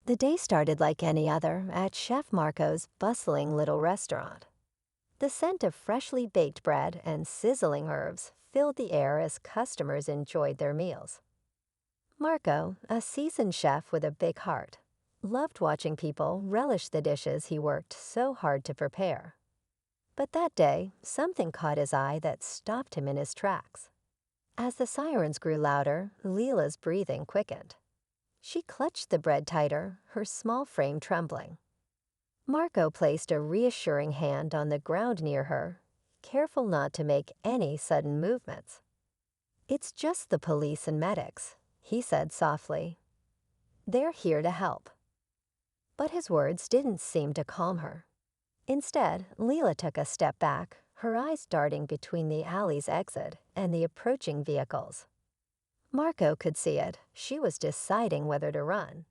The day started like any other at Chef Marco's bustling little restaurant. The scent of freshly baked bread and sizzling herbs filled the air as customers enjoyed their meals. Marco, a seasoned chef with a big heart, loved watching people relish the dishes he worked so hard to prepare. But that day, something caught his eye that stopped him in his tracks. As the sirens grew louder, Leela's breathing quickened. She clutched the bread tighter, her small frame trembling. Marco placed a reassuring hand on the ground near her, careful not to make any sudden movements. "It's just the police and medics," he said softly. "They're here to help." But his words didn't seem to calm her. Instead, Leela took a step back, her eyes darting between the alley's exit and the approaching vehicles. Marco could see it. She was deciding whether to run.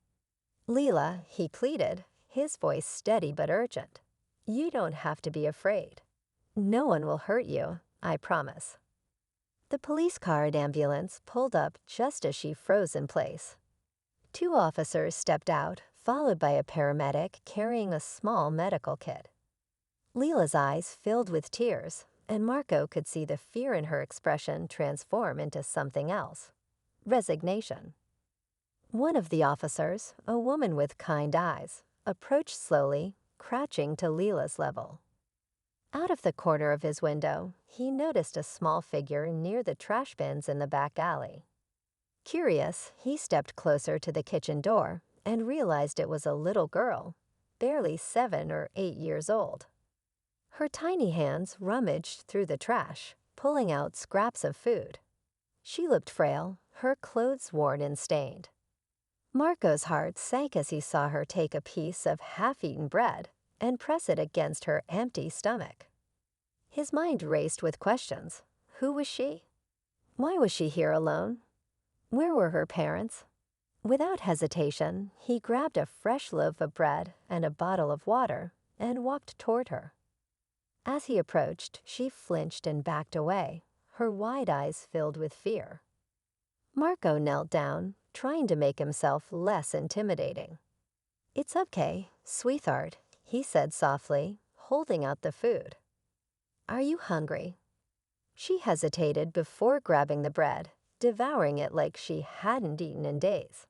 "Leela," he pleaded, his voice steady but urgent. "You don't have to be afraid. No one will hurt you, I promise." The police car and ambulance pulled up just as she froze in place. Two officers stepped out, followed by a paramedic carrying a small medical kit. Leela's eyes filled with tears, and Marco could see the fear in her expression transform into something else: resignation. One of the officers, a woman with kind eyes, approached slowly, crouching to Leela's level. Out of the corner of his window, he noticed a small figure near the trash bins in the back alley. Curious, he stepped closer to the kitchen door and realized it was a little girl, barely 7 or 8 years old. Her tiny hands rummaged through the trash, pulling out scraps of food. She looked frail, her clothes worn and stained. Marco's heart sank as he saw her take a piece of half-eaten bread and press it against her empty stomach. His mind raced with questions. Who was she? Why was she here alone? Where were her parents? Without hesitation, he grabbed a fresh loaf of bread and a bottle of water and walked toward her. As he approached, she flinched and backed away, her wide eyes filled with fear. Marco knelt down, trying to make himself less intimidating. "It's okay, sweetheart," he said softly, holding out the food. "Are you hungry?" She hesitated before grabbing the bread, devouring it like she hadn't eaten in days.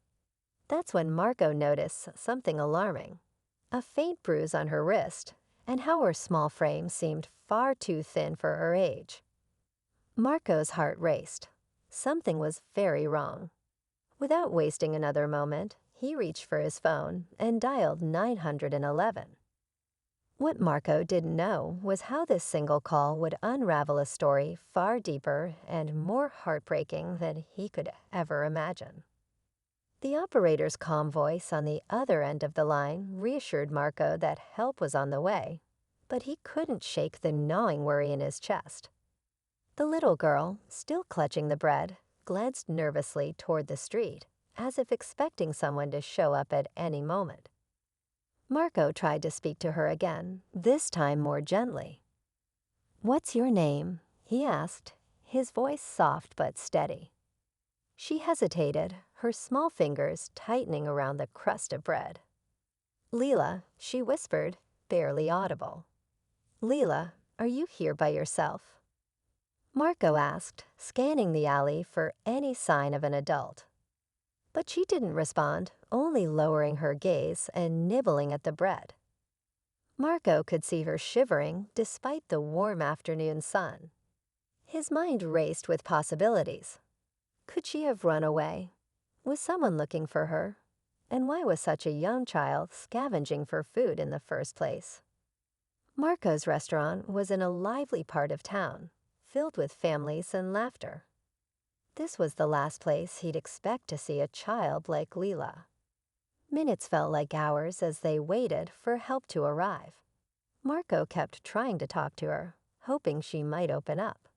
That's when Marco noticed something alarming: a faint bruise on her wrist, and how her small frame seemed far too thin for her age. Marco's heart raced. Something was very wrong. Without wasting another moment, he reached for his phone and dialed 911. What Marco didn't know was how this single call would unravel a story far deeper and more heartbreaking than he could ever imagine. The operator's calm voice on the other end of the line reassured Marco that help was on the way, but he couldn't shake the gnawing worry in his chest. The little girl, still clutching the bread, glanced nervously toward the street, as if expecting someone to show up at any moment. Marco tried to speak to her again, this time more gently. "What's your name?" he asked, his voice soft but steady. She hesitated, her small fingers tightening around the crust of bread. "Leela," she whispered, barely audible. "Leela, are you here by yourself?" Marco asked, scanning the alley for any sign of an adult. But she didn't respond, only lowering her gaze and nibbling at the bread. Marco could see her shivering despite the warm afternoon sun. His mind raced with possibilities. Could she have run away? Was someone looking for her? And why was such a young child scavenging for food in the first place? Marco's restaurant was in a lively part of town, filled with families and laughter. This was the last place he'd expect to see a child like Leela. Minutes felt like hours as they waited for help to arrive. Marco kept trying to talk to her, hoping she might open up.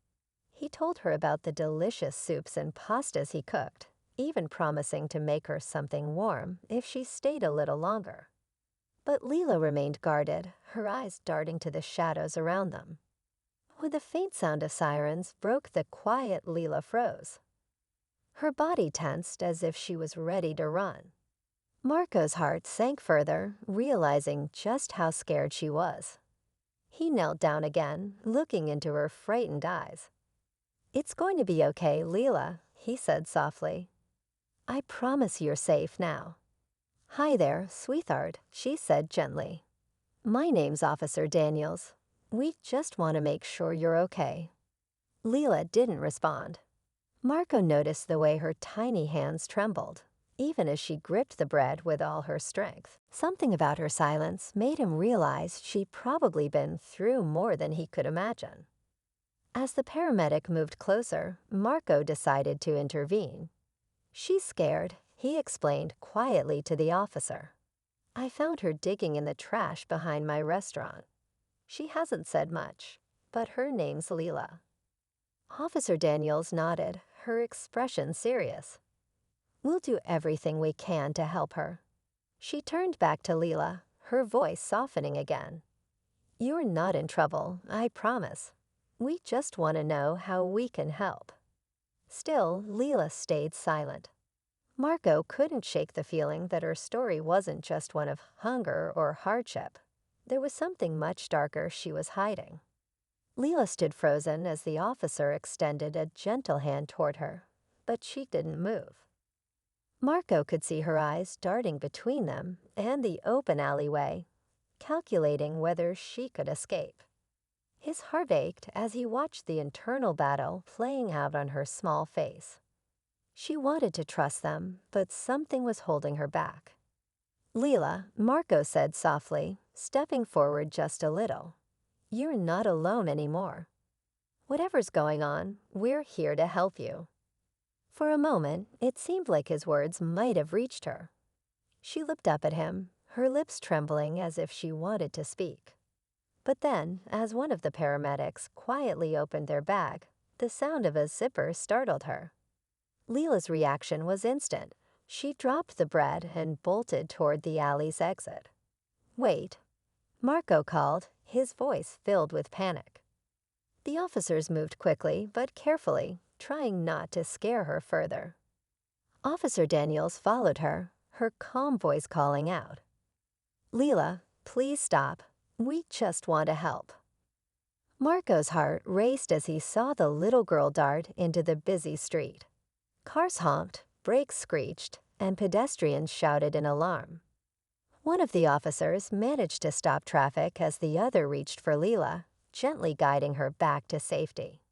He told her about the delicious soups and pastas he cooked, even promising to make her something warm if she stayed a little longer. But Leela remained guarded, her eyes darting to the shadows around them. When the faint sound of sirens broke the quiet, Leela froze. Her body tensed as if she was ready to run. Marco's heart sank further, realizing just how scared she was. He knelt down again, looking into her frightened eyes. "It's going to be okay, Leela," he said softly. "I promise you're safe now." "Hi there, sweetheart," she said gently. "My name's Officer Daniels. We just want to make sure you're okay." Leela didn't respond. Marco noticed the way her tiny hands trembled, even as she gripped the bread with all her strength. Something about her silence made him realize she'd probably been through more than he could imagine. As the paramedic moved closer, Marco decided to intervene. "She's scared," he explained quietly to the officer. "I found her digging in the trash behind my restaurant. She hasn't said much, but her name's Leela." Officer Daniels nodded, her expression serious. "We'll do everything we can to help her." She turned back to Leela, her voice softening again. "You're not in trouble, I promise. We just want to know how we can help." Still, Leela stayed silent. Marco couldn't shake the feeling that her story wasn't just one of hunger or hardship. There was something much darker she was hiding. Leela stood frozen as the officer extended a gentle hand toward her, but she didn't move. Marco could see her eyes darting between them and the open alleyway, calculating whether she could escape. His heart ached as he watched the internal battle playing out on her small face. She wanted to trust them, but something was holding her back. "Leela," Marco said softly, stepping forward just a little. "You're not alone anymore. Whatever's going on, we're here to help you." For a moment, it seemed like his words might have reached her. She looked up at him, her lips trembling as if she wanted to speak. But then, as one of the paramedics quietly opened their bag, the sound of a zipper startled her. Leela's reaction was instant. She dropped the bread and bolted toward the alley's exit. "Wait," Marco called, his voice filled with panic. The officers moved quickly but carefully, trying not to scare her further. Officer Daniels followed her, her calm voice calling out, "Leela, please stop. We just want to help." Marco's heart raced as he saw the little girl dart into the busy street. Cars honked, brakes screeched, and pedestrians shouted in alarm. One of the officers managed to stop traffic as the other reached for Leela, gently guiding her back to safety.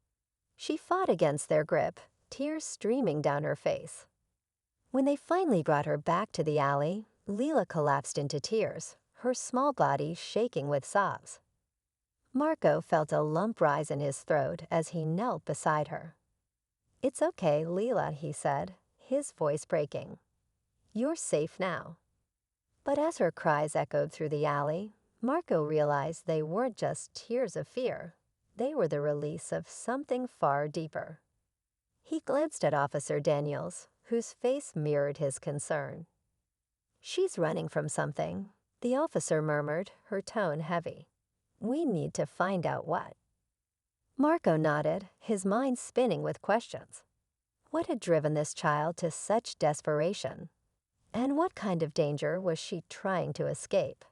She fought against their grip, tears streaming down her face. When they finally brought her back to the alley, Leela collapsed into tears, her small body shaking with sobs. Marco felt a lump rise in his throat as he knelt beside her. "It's okay, Leela," he said, his voice breaking. "You're safe now." But as her cries echoed through the alley, Marco realized they weren't just tears of fear. They were the release of something far deeper. He glanced at Officer Daniels, whose face mirrored his concern. "She's running from something," the officer murmured, her tone heavy. "We need to find out what." Marco nodded, his mind spinning with questions. What had driven this child to such desperation? And what kind of danger was she trying to escape?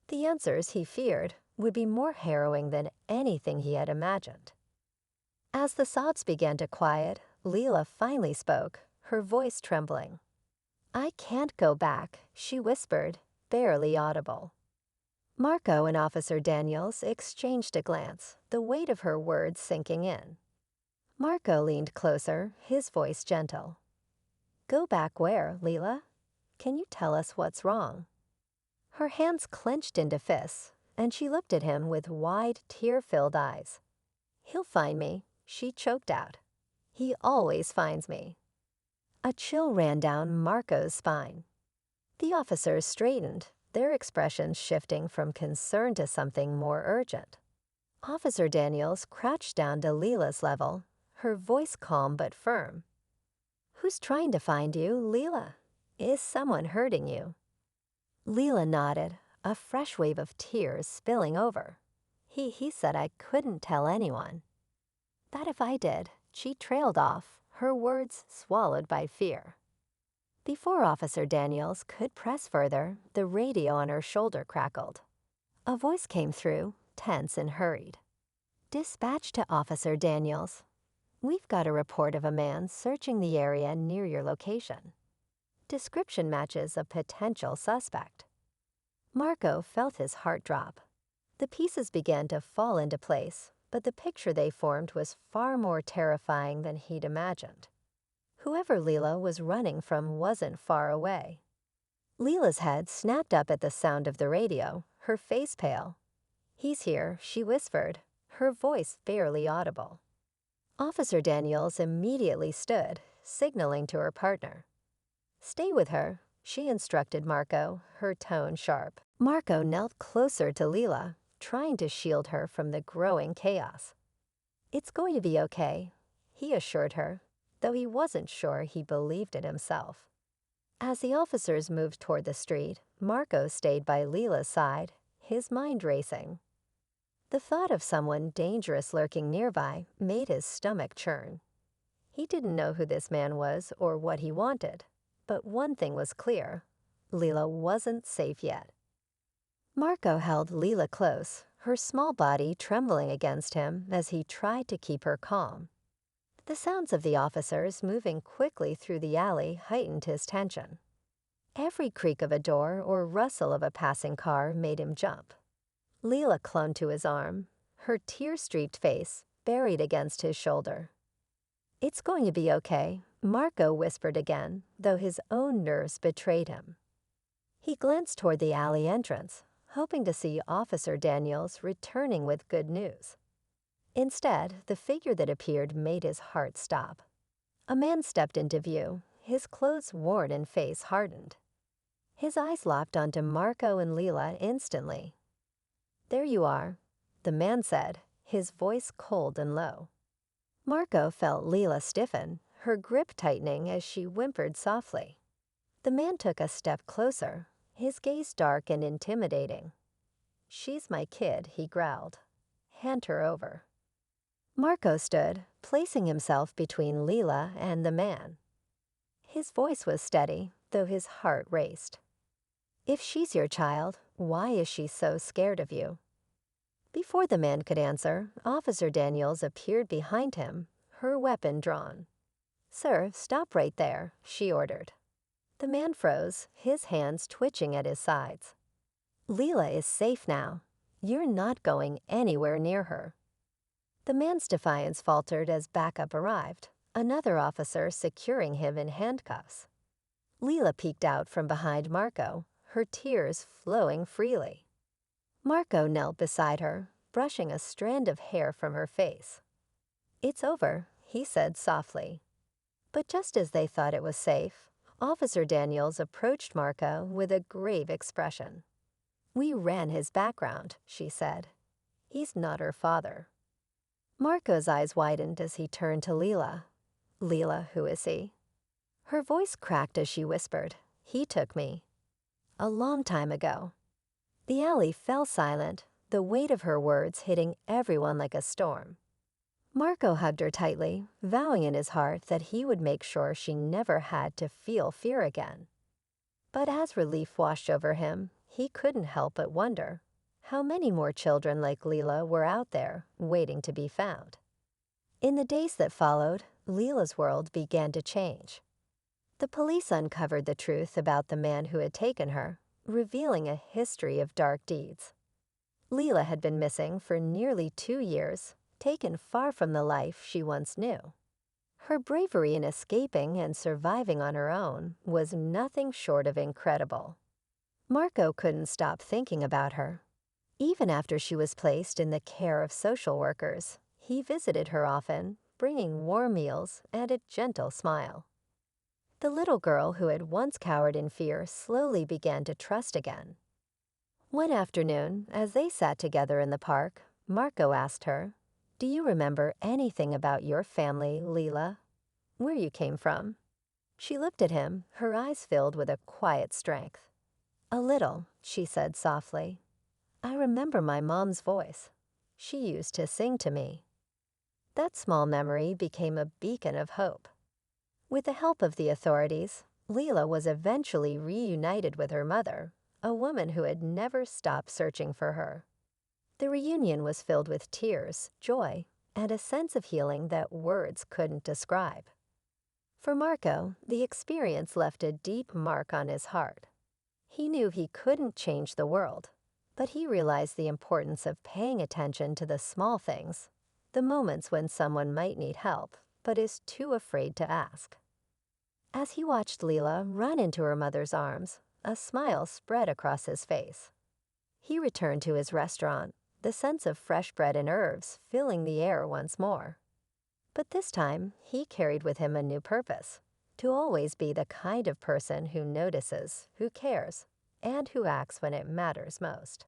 The answers, he feared, would be more harrowing than anything he had imagined. As the sobs began to quiet, Leela finally spoke, her voice trembling. "I can't go back," she whispered, barely audible. Marco and Officer Daniels exchanged a glance, the weight of her words sinking in. Marco leaned closer, his voice gentle. "Go back where, Leela? Can you tell us what's wrong?" Her hands clenched into fists, and she looked at him with wide, tear-filled eyes. "He'll find me," she choked out. "He always finds me." A chill ran down Marco's spine. The officers straightened, their expressions shifting from concern to something more urgent. Officer Daniels crouched down to Leela's level, her voice calm but firm. "Who's trying to find you, Leela? Is someone hurting you?" Leela nodded, a fresh wave of tears spilling over. He said I couldn't tell anyone. That if I did, she trailed off, her words swallowed by fear. Before Officer Daniels could press further, the radio on her shoulder crackled. A voice came through, tense and hurried. Dispatch to Officer Daniels. We've got a report of a man searching the area near your location. Description matches a potential suspect. Marco felt his heart drop. The pieces began to fall into place, but the picture they formed was far more terrifying than he'd imagined. Whoever Leela was running from wasn't far away. Leela's head snapped up at the sound of the radio, her face pale. "He's here," she whispered, her voice barely audible. Officer Daniels immediately stood, signaling to her partner. "Stay with her," she instructed Marco, her tone sharp. Marco knelt closer to Leela, trying to shield her from the growing chaos. "It's going to be okay," he assured her, though he wasn't sure he believed it himself. As the officers moved toward the street, Marco stayed by Leela's side, his mind racing. The thought of someone dangerous lurking nearby made his stomach churn. He didn't know who this man was or what he wanted, but one thing was clear: Leela wasn't safe yet. Marco held Leela close, her small body trembling against him as he tried to keep her calm. The sounds of the officers moving quickly through the alley heightened his tension. Every creak of a door or rustle of a passing car made him jump. Leela clung to his arm, her tear-streaked face buried against his shoulder. "It's going to be okay," Marco whispered again, though his own nerves betrayed him. He glanced toward the alley entrance, hoping to see Officer Daniels returning with good news. Instead, the figure that appeared made his heart stop. A man stepped into view, his clothes worn and face hardened. His eyes locked onto Marco and Leela instantly. "There you are," the man said, his voice cold and low. Marco felt Leela stiffen, her grip tightening as she whimpered softly. The man took a step closer, his gaze dark and intimidating. "She's my kid," he growled. "Hand her over." Marco stood, placing himself between Leela and the man. His voice was steady, though his heart raced. "If she's your child, why is she so scared of you?" Before the man could answer, Officer Daniels appeared behind him, her weapon drawn. "Sir, stop right there," she ordered. The man froze, his hands twitching at his sides. "Leela is safe now. You're not going anywhere near her." The man's defiance faltered as backup arrived, another officer securing him in handcuffs. Leela peeked out from behind Marco, her tears flowing freely. Marco knelt beside her, brushing a strand of hair from her face. "It's over," he said softly. But just as they thought it was safe, Officer Daniels approached Marco with a grave expression. "We ran his background," she said. "He's not her father." Marco's eyes widened as he turned to Leela. "Leela, who is he?" Her voice cracked as she whispered, "He took me. A long time ago." The alley fell silent, the weight of her words hitting everyone like a storm. Marco hugged her tightly, vowing in his heart that he would make sure she never had to feel fear again. But as relief washed over him, he couldn't help but wonder how many more children like Leela were out there, waiting to be found. In the days that followed, Leela's world began to change. The police uncovered the truth about the man who had taken her, revealing a history of dark deeds. Leela had been missing for nearly 2 years, taken far from the life she once knew. Her bravery in escaping and surviving on her own was nothing short of incredible. Marco couldn't stop thinking about her. Even after she was placed in the care of social workers, he visited her often, bringing warm meals and a gentle smile. The little girl who had once cowered in fear slowly began to trust again. One afternoon, as they sat together in the park, Marco asked her, "Do you remember anything about your family, Leela? Where you came from?" She looked at him, her eyes filled with a quiet strength. "A little," she said softly. "I remember my mom's voice. She used to sing to me." That small memory became a beacon of hope. With the help of the authorities, Leela was eventually reunited with her mother, a woman who had never stopped searching for her. The reunion was filled with tears, joy, and a sense of healing that words couldn't describe. For Marco, the experience left a deep mark on his heart. He knew he couldn't change the world, but he realized the importance of paying attention to the small things, the moments when someone might need help but is too afraid to ask. As he watched Leela run into her mother's arms, a smile spread across his face. He returned to his restaurant, the sense of fresh bread and herbs filling the air once more. But this time, he carried with him a new purpose: to always be the kind of person who notices, who cares, and who acts when it matters most.